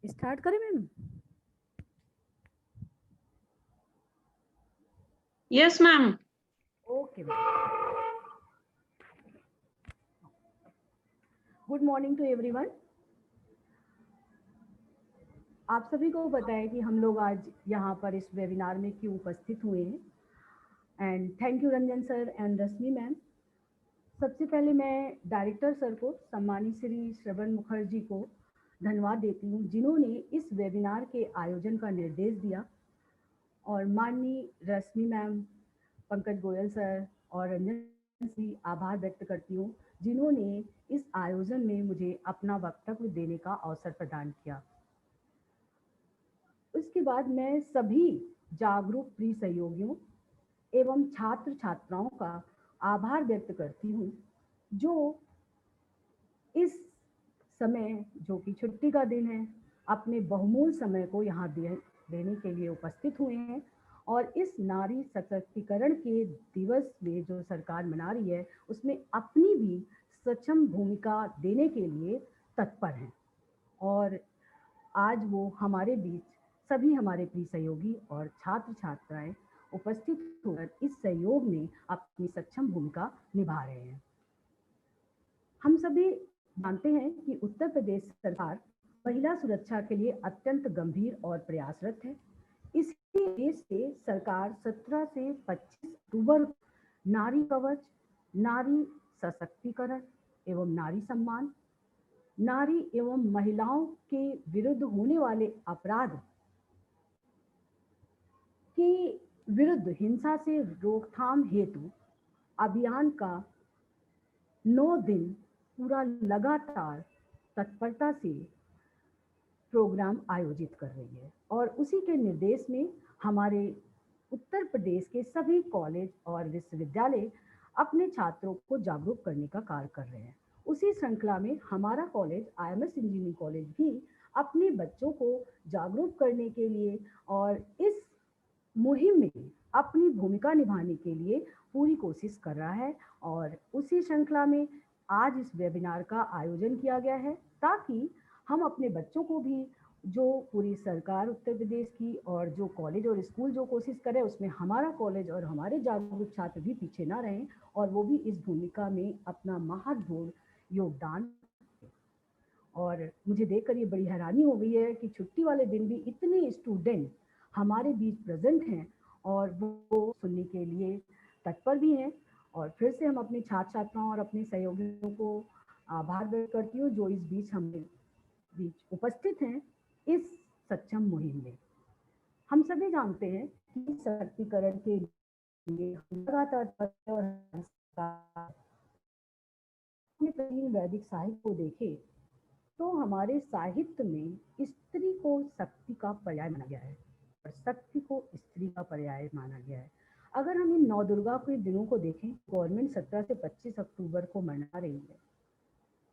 Start करें ma'am? Yes ma'am. Okay ma'am. Good morning to everyone. आप सभी को पता है कि हम लोग आज यहाँ पर इस वेबिनार में क्यों उपस्थित हुए हैं। And thank you Ranjan sir and Rashmi ma'am. सबसे पहले मैं डायरेक्टर सर को, सम्मानित श्री श्रवण मुखर्जी को धन्यवाद देती हूँ, जिन्होंने इस वेबिनार के आयोजन का निर्देश दिया। और माननीय रश्मि मैम, पंकज गोयल सर और रंजन से आभार व्यक्त करती हूँ, जिन्होंने इस आयोजन में मुझे अपना वक्तव्य देने का अवसर प्रदान किया। उसके बाद मैं सभी जागरूक प्रिय सहयोगियों एवं छात्र छात्राओं का आभार व्यक्त करती हूँ, जो इस समय, जो कि छुट्टी का दिन है, अपने बहुमूल्य समय को यहाँ देने के लिए उपस्थित हुए हैं। और इस नारी सशक्तिकरण के दिवस में जो सरकार मना रही है, उसमें अपनी भी सक्षम भूमिका देने के लिए तत्पर हैं। और आज वो हमारे बीच सभी हमारे प्रिय सहयोगी और छात्र छात्राएं उपस्थित होकर इस सहयोग में अपनी सक्षम भूमिका निभा रहे हैं। हम सभी जानते हैं कि उत्तर प्रदेश सरकार महिला सुरक्षा के लिए अत्यंत गंभीर और प्रयासरत है। इसी उद्देश्य से सरकार 17 से 25 अक्टूबर को नारी कवच, नारी सशक्तिकरण एवं नारी सम्मान, नारी एवं महिलाओं के विरुद्ध होने वाले अपराध के विरुद्ध हिंसा से रोकथाम हेतु अभियान का 9 दिन पूरा लगातार तत्परता से प्रोग्राम आयोजित कर रही है। और उसी के निर्देश में हमारे उत्तर प्रदेश के सभी कॉलेज और विश्वविद्यालय अपने छात्रों को जागरूक करने का कार्य कर रहे हैं। उसी श्रृंखला में हमारा कॉलेज IMS इंजीनियरिंग कॉलेज भी अपने बच्चों को जागरूक करने के लिए और इस मुहिम में अपनी भूमिका निभाने के लिए पूरी कोशिश कर रहा है। और उसी श्रृंखला में आज इस वेबिनार का आयोजन किया गया है, ताकि हम अपने बच्चों को भी, जो पूरी सरकार उत्तर प्रदेश की और जो कॉलेज और स्कूल जो कोशिश करे, उसमें हमारा कॉलेज और हमारे जागरूक छात्र भी पीछे ना रहें और वो भी इस भूमिका में अपना महत्वपूर्ण योगदान। और मुझे देखकर ये बड़ी हैरानी हो गई है कि छुट्टी वाले दिन भी इतने स्टूडेंट हमारे बीच प्रेजेंट हैं और वो सुनने के लिए तत्पर भी हैं। और फिर से हम अपने छात्र छात्राओं और अपने सहयोगियों को आभार व्यक्त करती हूँ, जो इस बीच हमें बीच उपस्थित हैं इस सक्षम मुहिम में। हम सभी जानते हैं कि सशक्तिकरण के लिए लगातार प्राचीन वैदिक साहित्य को देखें तो हमारे साहित्य में स्त्री को शक्ति का पर्याय माना गया है और शक्ति को स्त्री का पर्याय माना गया है। अगर हम इन नौ दुर्गा के दिनों को देखें, गवर्नमेंट 17 से 25 अक्टूबर को मना रही है।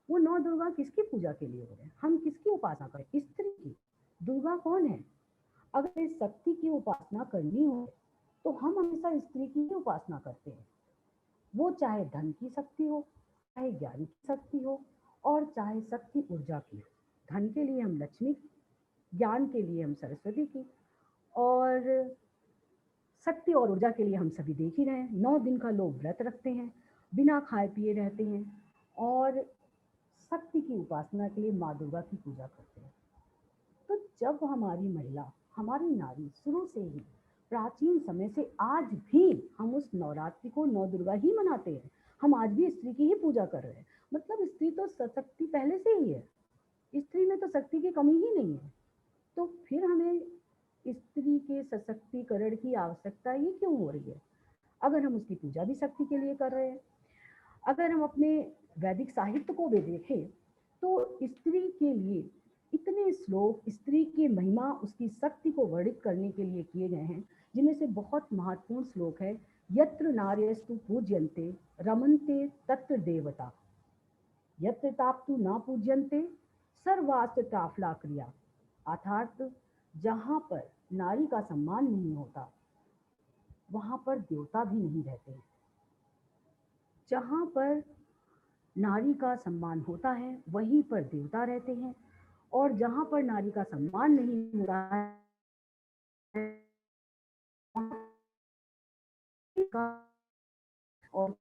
वो नौ दुर्गा किसकी पूजा के लिए हो रहे हैं? हम किसकी उपासना करें? स्त्री की। दुर्गा कौन है? अगर इस शक्ति की उपासना करनी हो तो हम हमेशा स्त्री की ही उपासना करते हैं। वो चाहे धन की शक्ति हो, चाहे ज्ञान की शक्ति हो, और चाहे शक्ति ऊर्जा की। धन के लिए हम लक्ष्मी की, ज्ञान के लिए हम सरस्वती की, और शक्ति और ऊर्जा के लिए हम सभी देख ही रहे हैं। 9 दिन का लोग व्रत रखते हैं, बिना खाए पिए रहते हैं और शक्ति की उपासना के लिए माँ दुर्गा की पूजा करते हैं। तो जब हमारी महिला, हमारी नारी शुरू से ही, प्राचीन समय से आज भी हम उस नवरात्रि को 9 दुर्गा ही मनाते हैं। हम आज भी स्त्री की ही पूजा कर रहे हैं। मतलब स्त्री तो सशक्ति पहले से ही है, स्त्री में तो शक्ति की कमी ही नहीं है। तो फिर हमें स्त्री के सशक्तिकरण की आवश्यकता ये क्यों हो रही है, अगर हम उसकी पूजा भी शक्ति के लिए कर रहे हैं? अगर हम अपने वैदिक साहित्य को भी देखें तो स्त्री के लिए इतने श्लोक स्त्री की महिमा, उसकी शक्ति को वर्णित करने के लिए किए गए हैं, जिनमें से बहुत महत्वपूर्ण श्लोक है, यत्र नार्यस्तु पूज्यन्ते रमन्ते तत्र देवता, यत्र ताप्तु न पूज्यन्ते सर्वास्त्र ताफला क्रिया। अर्थात जहाँ पर नारी का सम्मान नहीं होता वहाँ पर देवता भी नहीं रहते हैं। जहाँ पर नारी का सम्मान होता है वहीं पर देवता रहते हैं। और जहाँ पर नारी का सम्मान नहीं हो रहा है और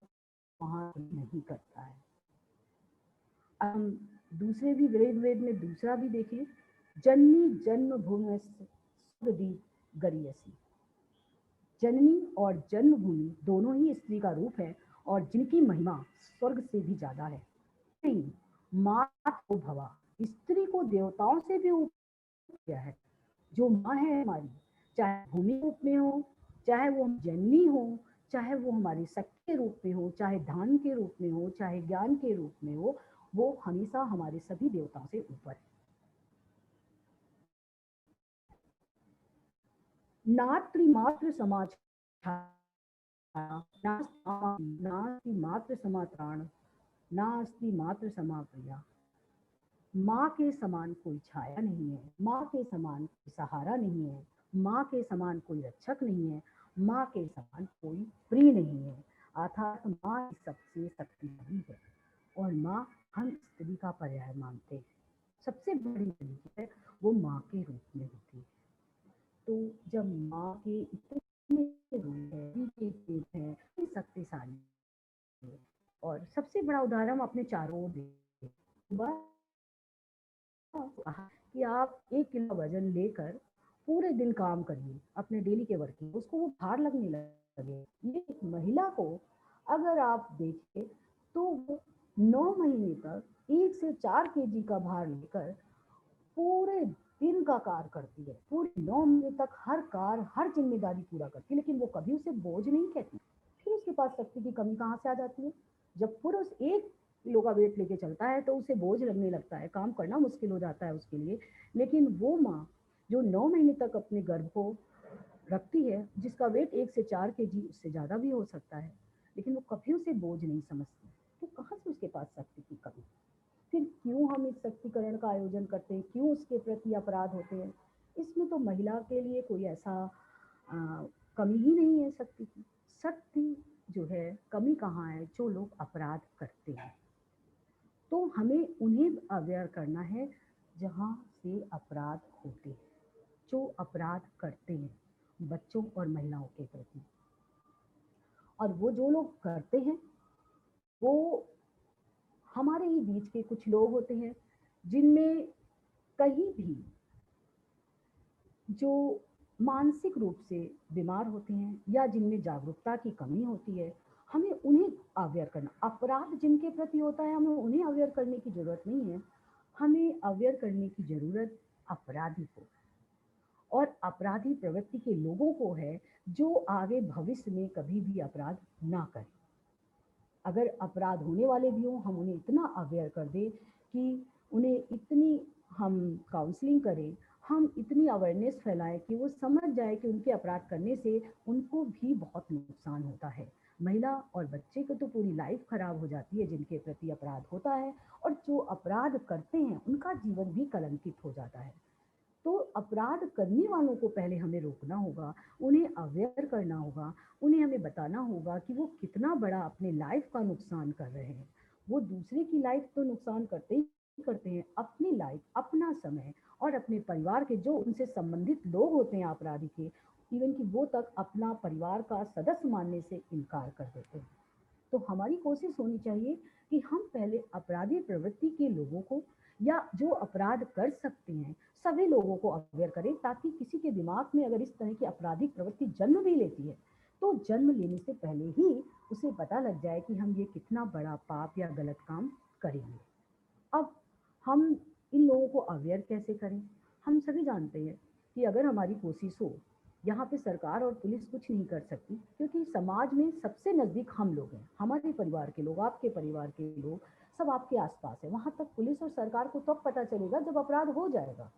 वहाँ नहीं करता है। हम दूसरे भी वेद में दूसरा भी देखें, जननी जन्मभूमि गरीयसी। जननी और जन्मभूमि दोनों ही स्त्री का रूप है और जिनकी महिमा स्वर्ग से भी ज्यादा है। मातृ भवा, स्त्री को देवताओं से भी ऊपर किया है। जो माँ है हमारी, चाहे भूमि रूप में हो, चाहे वो जननी हो, चाहे वो हमारी शक्ति के रूप में हो, चाहे धान के रूप में हो, चाहे ज्ञान के रूप में हो, वो हमेशा हमारे सभी देवताओं से ऊपर है। नास्ति समाज नास्ति मातृ समात्राण, नास्ति मातृ समाप्रिया। माँ के समान कोई छाया नहीं है, माँ के समान कोई सहारा नहीं है, माँ के समान कोई रक्षक नहीं है, माँ के समान कोई प्रिय नहीं है। अर्थात माँ सबसे शक्तिशाली है और माँ हम स्त्री का पर्याय मानते हैं। सबसे बड़ी है वो माँ के रूप में होती है। तो जब माँ के इतने रूप है शक्तिशाली है और सबसे बड़ा उदाहरण अपने चारों कहा कि आप 1 किलो वजन लेकर पूरे दिन काम करिए अपने डेली के वर्क, उसको वो भार लगने लगे। ये एक महिला को अगर आप देखें तो वो 9 महीने तक 1 से 4 केजी का भार लेकर पूरे दिन का कार्य करती है, पूरे 9 महीने तक हर जिम्मेदारी पूरा करती है, लेकिन वो कभी उसे बोझ नहीं कहती। फिर उसके पास शक्ति की कमी कहाँ से आ जाती है? जब पुरुष 1 किलो का वेट लेके चलता है तो उसे बोझ लगने लगता है, काम करना मुश्किल हो जाता है उसके लिए। लेकिन वो माँ जो 9 महीने तक अपने गर्भ को रखती है, जिसका वेट 1 से 4 केजी, उससे ज़्यादा भी हो सकता है, लेकिन वो कभी उसे बोझ नहीं समझती। तो कहाँ से उसके पास शक्ति की कमी? फिर क्यों हम इस शक्तिकरण का आयोजन करते हैं, क्यों उसके प्रति अपराध होते हैं? इसमें तो महिला के लिए कोई ऐसा कमी ही नहीं है शक्ति की। शक्ति जो है कमी कहाँ है? जो लोग अपराध करते हैं, तो हमें उन्हें अवेयर करना है जहाँ से अपराध होते हैं, जो अपराध करते हैं बच्चों और महिलाओं के प्रति। और वो जो लोग करते हैं वो हमारे ही बीच के कुछ लोग होते हैं जिनमें कहीं भी जो मानसिक रूप से बीमार होते हैं या जिनमें जागरूकता की कमी होती है, हमें उन्हें अवेयर करना। अपराध जिनके प्रति होता है हमें उन्हें अवेयर करने की जरूरत नहीं है, हमें अवेयर करने की जरूरत अपराधी को और अपराधी प्रवृत्ति के लोगों को है, जो आगे भविष्य में कभी भी अपराध ना करें। अगर अपराध होने वाले भी हों, हम उन्हें इतना अवेयर कर दें कि उन्हें इतनी हम काउंसलिंग करें, हम इतनी अवेयरनेस फैलाएं कि वो समझ जाए कि उनके अपराध करने से उनको भी बहुत नुकसान होता है। महिला और बच्चे को तो पूरी लाइफ खराब हो जाती है जिनके प्रति अपराध होता है, और जो अपराध करते हैं उनका जीवन भी कलंकित हो जाता है। तो अपराध करने वालों को पहले हमें रोकना होगा, उन्हें अवेयर करना होगा, उन्हें हमें बताना होगा कि वो कितना बड़ा अपने लाइफ का नुकसान कर रहे हैं। वो दूसरे की लाइफ तो नुकसान करते ही करते हैं, अपनी लाइफ, अपना समय और अपने परिवार के जो उनसे संबंधित लोग होते हैं अपराधी के, इवन कि वो तक अपना परिवार का सदस्य मानने से इनकार कर देते हैं। तो हमारी कोशिश होनी चाहिए कि हम पहले अपराधी प्रवृत्ति के लोगों को या जो अपराध कर सकते हैं सभी लोगों को अवेयर करें, ताकि किसी के दिमाग में अगर इस तरह की आपराधिक प्रवृत्ति जन्म भी लेती है तो जन्म लेने से पहले ही उसे पता लग जाए कि हम ये कितना बड़ा पाप या गलत काम करेंगे। अब हम इन लोगों को अवेयर कैसे करें? हम सभी जानते हैं कि अगर हमारी कोशिश हो, यहाँ पे सरकार और पुलिस कुछ नहीं कर सकती, क्योंकि समाज में सबसे नज़दीक हम लोग हैं, हमारे परिवार के लोग, आपके परिवार के लोग, सब आपके आसपास है। वहाँ तक पुलिस और सरकार को तब पता चलेगा जब अपराध हो जाएगा।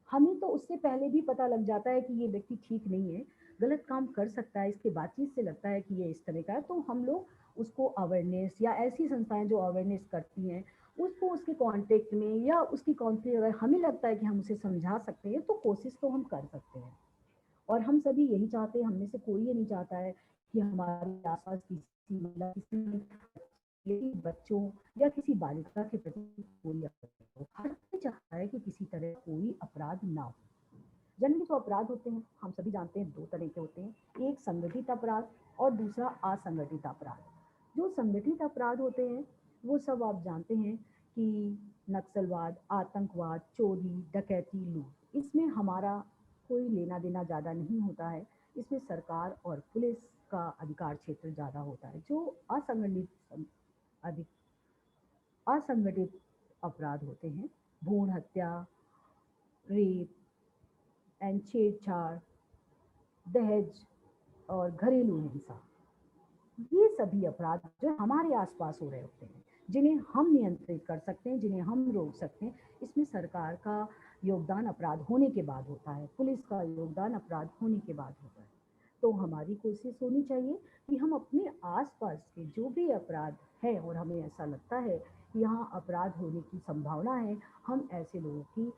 हमें तो उससे पहले भी पता लग जाता है कि ये व्यक्ति ठीक नहीं है, गलत काम कर सकता है, इसके बातचीत से लगता है कि ये इस तरह का है, तो हम लोग उसको अवेयरनेस या ऐसी संस्थाएं जो अवेयरनेस करती हैं उसको उसके कांटेक्ट में या उसकी काउंसलिंग अगर हमें लगता है कि हम उसे समझा सकते हैं तो कोशिश तो हम कर सकते हैं। और हम सभी यही चाहते हैं, हम में से कोई ये नहीं चाहता है कि हमारे आसपास किसी महिला, किसी बच्चों या किसी बालिका के प्रति कोई अपराध हो। हर कोई चाहता है कि तरह कोई अपराध ना हो। जनरली जो अपराध होते हैं हम सभी जानते हैं दो तरह के होते हैं, एक संगठित अपराध और दूसरा असंगठित अपराध। जो संगठित अपराध होते हैं वो सब आप जानते हैं कि नक्सलवाद, आतंकवाद, चोरी, डकैती, लूट, इसमें हमारा कोई लेना देना ज़्यादा नहीं होता है। इसमें सरकार और पुलिस का अधिकार क्षेत्र ज़्यादा होता है। जो अधिक असंगठित अपराध होते हैं, भ्रूण हत्या, रेप एंड छेड़छाड़, दहेज और घरेलू हिंसा, ये सभी अपराध जो हमारे आसपास हो रहे होते हैं, जिन्हें हम नियंत्रित कर सकते हैं, जिन्हें हम रोक सकते हैं, इसमें सरकार का योगदान अपराध होने के बाद होता है, पुलिस का योगदान अपराध होने के बाद होता है। तो हमारी कोशिश होनी चाहिए कि हम अपने आसपास के जो भी अपराध है और हमें ऐसा लगता है कि यहाँ अपराध होने की संभावना है, हम ऐसे लोगों की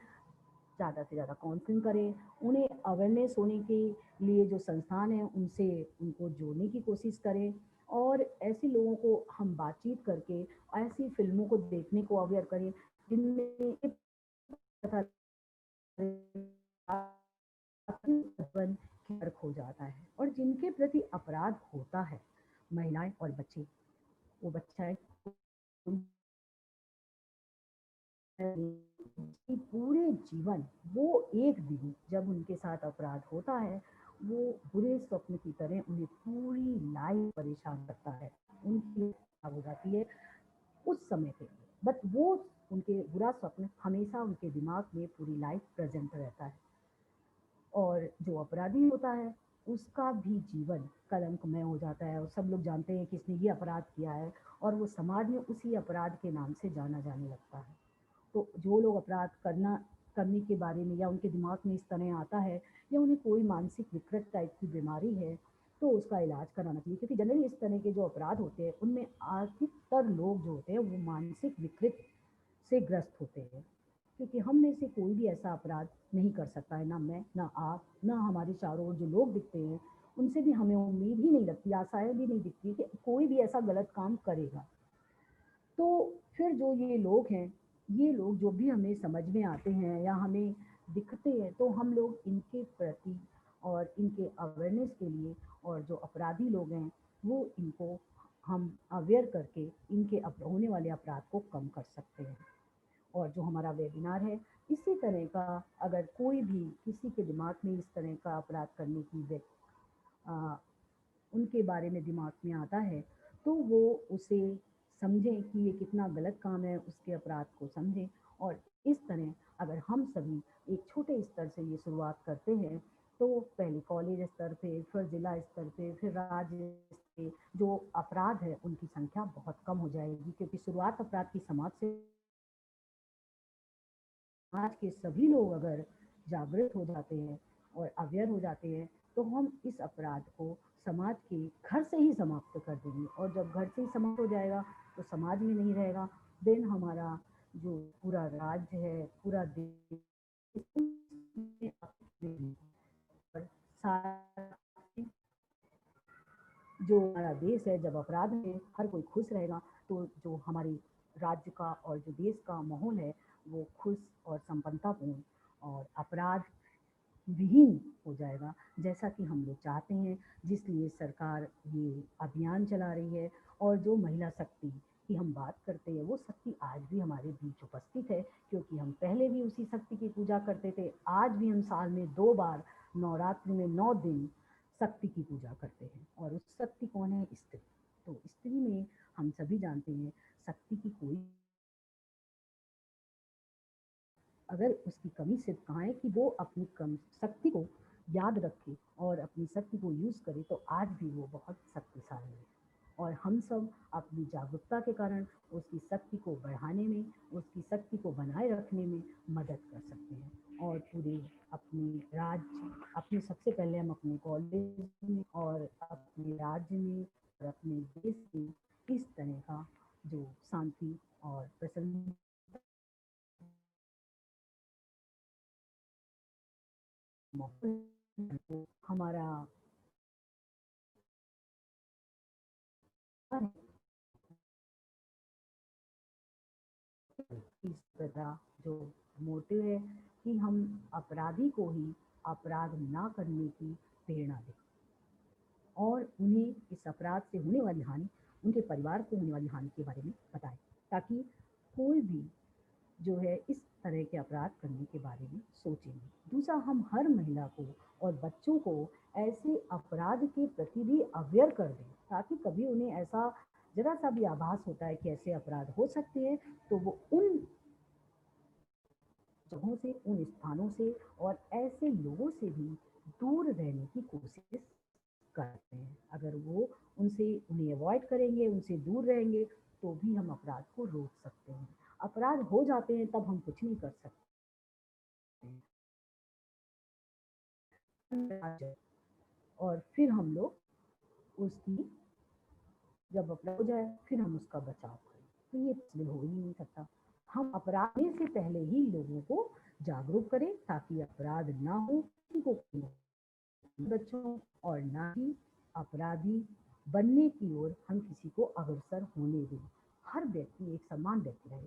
ज़्यादा से ज़्यादा काउंसलिंग करें, उन्हें अवेयरनेस होने के लिए जो संस्थान हैं उनसे उनको जोड़ने की कोशिश करें, और ऐसे लोगों को हम बातचीत करके ऐसी फिल्मों को देखने को अवेयर करें जिनमें फर्क हो जाता है और जिनके प्रति अपराध होता है, महिलाएं और बच्चे, वो बच्चा पूरे जीवन, वो एक दिन जब उनके साथ अपराध होता है वो बुरे स्वप्न की तरह उन्हें पूरी लाइफ परेशान करता है, उनकी हो जाती है उस समय पे, बट वो उनके बुरा स्वप्न हमेशा उनके दिमाग में पूरी लाइफ प्रेजेंट रहता है। और जो अपराधी होता है उसका भी जीवन कलंकमय हो जाता है और सब लोग जानते हैं कि इसने ये अपराध किया है और वो समाज में उसी अपराध के नाम से जाना जाने लगता है। तो जो लोग अपराध करने के बारे में या उनके दिमाग में इस तरह आता है या उन्हें कोई मानसिक विकृत टाइप की बीमारी है तो उसका इलाज कराना चाहिए, क्योंकि जनरली इस तरह के जो अपराध होते हैं उनमें अधिकतर लोग जो होते हैं वो मानसिक विकृत से ग्रस्त होते हैं। क्योंकि हम में से कोई भी ऐसा अपराध नहीं कर सकता है, ना मैं, ना आप, ना हमारे चारों ओर जो लोग दिखते हैं उनसे भी हमें उम्मीद ही नहीं लगती, आशाएं भी नहीं दिखती कि कोई भी ऐसा गलत काम करेगा। तो फिर जो ये लोग हैं, ये लोग जो भी हमें समझ में आते हैं या हमें दिखते हैं तो हम लोग इनके प्रति और इनके अवेयरनेस के लिए, और जो अपराधी लोग हैं वो इनको हम अवेयर करके इनके होने वाले अपराध को कम कर सकते हैं। और जो हमारा वेबिनार है इसी तरह का, अगर कोई भी किसी के दिमाग में इस तरह का अपराध करने की उनके बारे में दिमाग में आता है तो वो उसे समझें कि ये कितना गलत काम है, उसके अपराध को समझें। और इस तरह अगर हम सभी एक छोटे स्तर से ये शुरुआत करते हैं तो पहले कॉलेज स्तर पे, फिर जिला स्तर पे, फिर राज्य पे जो अपराध है उनकी संख्या बहुत कम हो जाएगी, क्योंकि शुरुआत अपराध की समाज से। आज के सभी लोग अगर जागृत हो जाते हैं और अवेयर हो जाते हैं तो हम इस अपराध को समाज के घर से ही समाप्त कर देंगे, और जब घर से ही समाप्त हो जाएगा तो समाज में नहीं रहेगा, देन हमारा जो पूरा राज्य है, पूरा देश, जो हमारा देश है, जब अपराध में हर कोई खुश रहेगा तो जो हमारे राज्य का और जो देश का माहौल है वो खुश और संपन्नतापूर्ण और अपराध विहीन हो जाएगा, जैसा कि हम लोग चाहते हैं, जिसलिए सरकार ये अभियान चला रही है। और जो महिला शक्ति की हम बात करते हैं वो शक्ति आज भी हमारे बीच उपस्थित है, क्योंकि हम पहले भी उसी शक्ति की पूजा करते थे, आज भी हम साल में 2 बार नवरात्रि में 9 दिन शक्ति की पूजा करते हैं। और उस शक्ति कौन है? स्त्री। तो स्त्री में हम सभी जानते हैं शक्ति की कोई, अगर उसकी कमी सिर्फ कहाँ है कि वो अपनी कम शक्ति को याद रखे और अपनी शक्ति को यूज़ करे, तो आज भी वो बहुत शक्तिशाली है। और हम सब अपनी जागरूकता के कारण उसकी शक्ति को बढ़ाने में, उसकी शक्ति को बनाए रखने में मदद कर सकते हैं। और पूरे अपने राज्य, अपने सबसे पहले हम अपने कॉलेज में और अपने राज्य में और अपने देश में इस तरह का जो शांति और प्रसन्न हमारा इस तरह जो मोटिव है कि हम अपराधी को ही अपराध ना करने की प्रेरणा दें और उन्हें इस अपराध से होने वाली हानि, उनके परिवार को होने वाली हानि के बारे में बताएं, ताकि कोई भी जो है इस तरह के अपराध करने के बारे में सोचेंगे। दूसरा, हम हर महिला को और बच्चों को ऐसे अपराध के प्रति भी अवेयर कर दें, ताकि कभी उन्हें ऐसा जरा सा भी आभास होता है कि ऐसे अपराध हो सकते हैं, तो वो उन जगहों से, उन स्थानों से और ऐसे लोगों से भी दूर रहने की कोशिश करते हैं। अगर वो उन्हें अवॉइड करेंगे, उनसे दूर रहेंगे, तो भी हम अपराध को रोक सकते हैं। अपराध हो जाते हैं तब हम कुछ नहीं कर सकते और फिर हम लोग उसकी, जब अपराध हो जाए फिर हम उसका बचाव करें, तो ये पॉसिबल हो ही नहीं सकता। हम अपराध से पहले ही लोगों को जागरूक करें, ताकि अपराध ना हो, किसी को बच्चों और ना ही अपराधी बनने की ओर हम किसी को अग्रसर होने दें। हर व्यक्ति एक समान व्यक्ति रहे,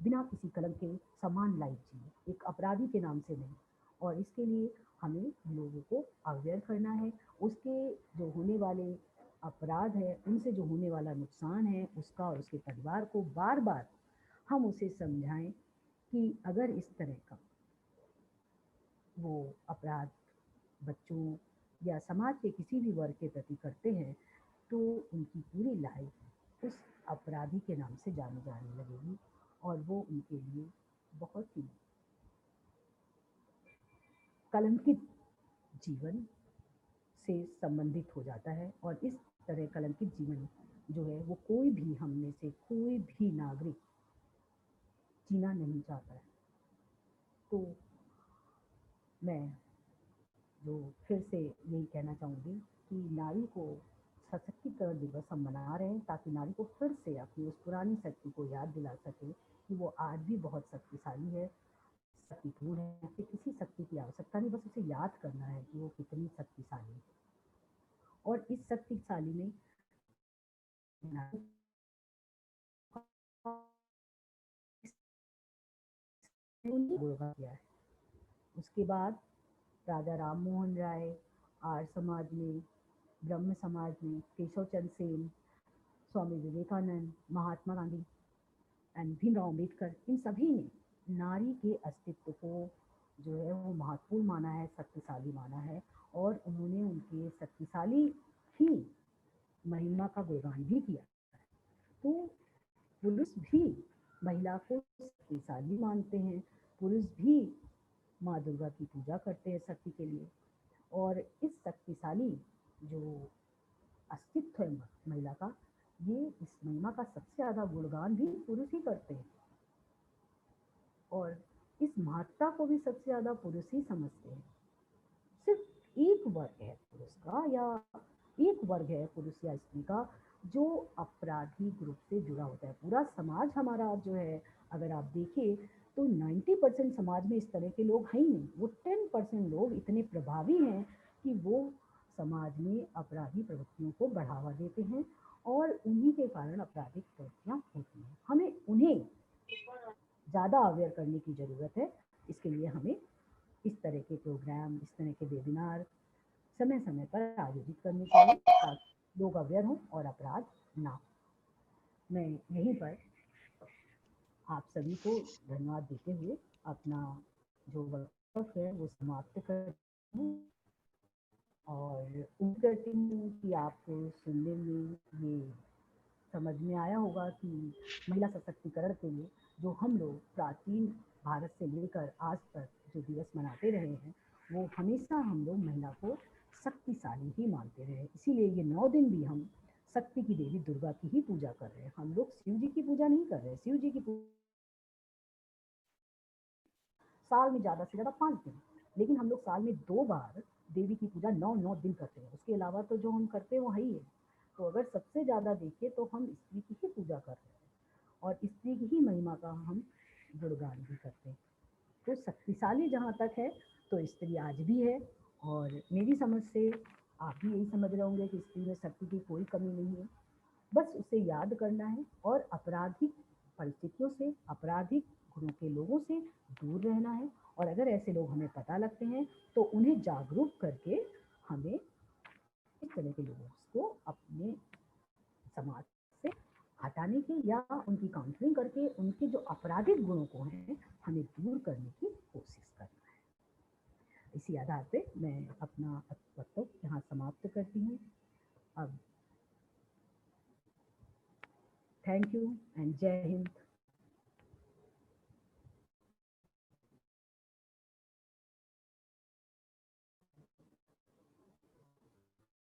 बिना किसी कलंक के समान लाइफ जिए, एक अपराधी के नाम से नहीं। और इसके लिए हमें लोगों को अवेयर करना है, उसके जो होने वाले अपराध है, उनसे जो होने वाला नुकसान है, उसका और उसके परिवार को बार बार हम उसे समझाएं कि अगर इस तरह का वो अपराध बच्चों या समाज के किसी भी वर्ग के प्रति करते हैं, तो उनकी पूरी लाइफ उस अपराधी के नाम से जानी जाने लगेगी और वो उनके लिए बहुत ही कलंकित जीवन से संबंधित हो जाता है। और इस तरह कलंकित जीवन जो है वो कोई भी, हम में से कोई भी नागरिक जीना नहीं चाहता है। तो मैं जो फिर से यही कहना चाहूँगी कि नारी को सशक्तिकरण दिवस हम मना रहे हैं, ताकि नारी को फिर से अपनी उस पुरानी शक्ति को याद दिला सके कि वो आज भी बहुत शक्तिशाली है, शक्तिपूर्ण है। उसे किसी शक्ति की आवश्यकता नहीं, बस उसे याद करना है कि वो कितनी शक्तिशाली है। और इस शक्तिशाली में नारी ने किया है। उसके बाद राजा राम मोहन राय, आर्य समाज में, ब्रह्म समाज में केशव चंद्र सेन, स्वामी विवेकानंद, महात्मा गांधी एंड भीमराव अम्बेडकर, इन सभी ने नारी के अस्तित्व को जो है वो महत्वपूर्ण माना है, शक्तिशाली माना है। और उन्होंने उनके शक्तिशाली ही महिमा का गुणगान भी किया। तो पुरुष भी महिला को शक्तिशाली मानते हैं, पुरुष भी माँ दुर्गा की पूजा करते हैं शक्ति के लिए। और इस शक्तिशाली जो अस्तित्व है महिला का, ये इस महिमा का सबसे ज़्यादा गुणगान भी पुरुष ही करते हैं। और इस महत्ता को भी सबसे ज़्यादा पुरुष ही समझते हैं। सिर्फ एक वर्ग है पुरुष का, या एक वर्ग है पुरुष या स्त्री का, जो अपराधी ग्रुप से जुड़ा होता है। पूरा समाज हमारा जो है, अगर आप देखें तो 90% समाज में इस तरह के लोग हैं ही नहीं। वो 10% लोग इतने प्रभावी हैं कि वो समाज में अपराधी प्रवृत्तियों को बढ़ावा देते हैं और उन्हीं के कारण आपराधिक प्रवृत्तियाँ होती हैं। हमें उन्हें ज़्यादा अवेयर करने की ज़रूरत है। इसके लिए हमें इस तरह के प्रोग्राम, इस तरह के वेबिनार समय समय पर आयोजित करने चाहिए, ताकि लोग अवेयर हों और अपराध ना हो। मैं यहीं पर आप सभी को धन्यवाद देते हुए अपना जो वर्कशॉप है वो समाप्त करती हूँ और उम्मीद करती हूँ कि आपको सुनने में ये समझ में आया होगा कि महिला सशक्तिकरण के लिए जो हम लोग प्राचीन भारत से लेकर आज तक जो दिवस मनाते रहे हैं, वो हमेशा हम लोग महिला को शक्तिशाली ही मानते रहे। इसीलिए ये 9 दिन भी हम शक्ति की देवी दुर्गा की ही पूजा कर रहे हैं। हम लोग शिव जी की पूजा नहीं कर रहे। शिव जी की साल में ज़्यादा से ज़्यादा 5 दिन, लेकिन हम लोग साल में 2 बार देवी की पूजा 9 दिन करते हैं। उसके अलावा तो जो हम करते हैं वो है ही है। तो अगर सबसे ज़्यादा देखें तो हम स्त्री की ही पूजा कर रहे हैं और स्त्री की ही महिमा का हम गुणगान भी करते हैं। तो शक्तिशाली जहाँ तक है तो स्त्री आज भी है, और मेरी समझ से आप भी यही समझ रहे होंगे कि स्त्री में शक्ति की कोई कमी नहीं है। बस उसे याद करना है और आपराधिक परिस्थितियों से, आपराधिक गुणों के लोगों से दूर रहना है, और अगर ऐसे लोग हमें पता लगते हैं तो उन्हें जागरूक करके हमें इस तरह के लोगों को अपने समाज से हटाने की या उनकी काउंसलिंग करके उनके जो आपराधिक गुणों को हैं हमें दूर करने की कोशिश करना है। इसी आधार पे मैं अपना वक्तव्य यहाँ समाप्त करती हूँ। अब थैंक यू एंड जय हिंद।